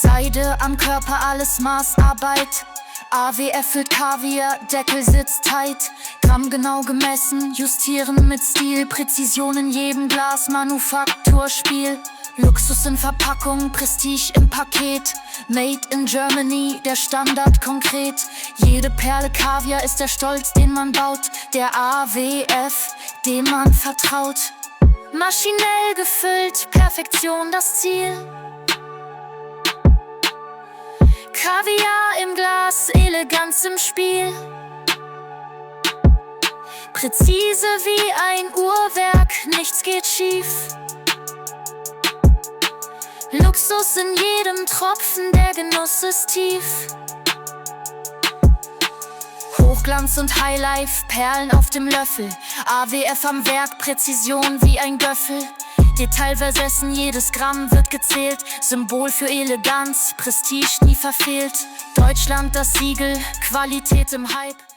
Seide am Körper, alles Maßarbeit. AWF füllt Kaviar, Deckel sitzt tight. Gramm genau gemessen, justieren mit Stil. Präzision in jedem Glas, Manufakturspiel. Luxus in Verpackung, Prestige im Paket. Made in Germany, der Standard konkret. Jede Perle Kaviar ist der Stolz, den man baut. Der AWF, dem man vertraut. Maschinell gefüllt, Perfektion das Ziel. Kaviar im Glas, Eleganz im Spiel. Präzise wie ein Uhrwerk, nichts geht schief. Luxus in jedem Tropfen, der Genuss ist tief. Hochglanz und Highlife, Perlen auf dem Löffel. AWF am Werk, Präzision wie ein Göffel. Detailversessen, jedes Gramm wird gezählt. Symbol für Eleganz, Prestige nie verfehlt. Deutschland das Siegel, Qualität im Hype.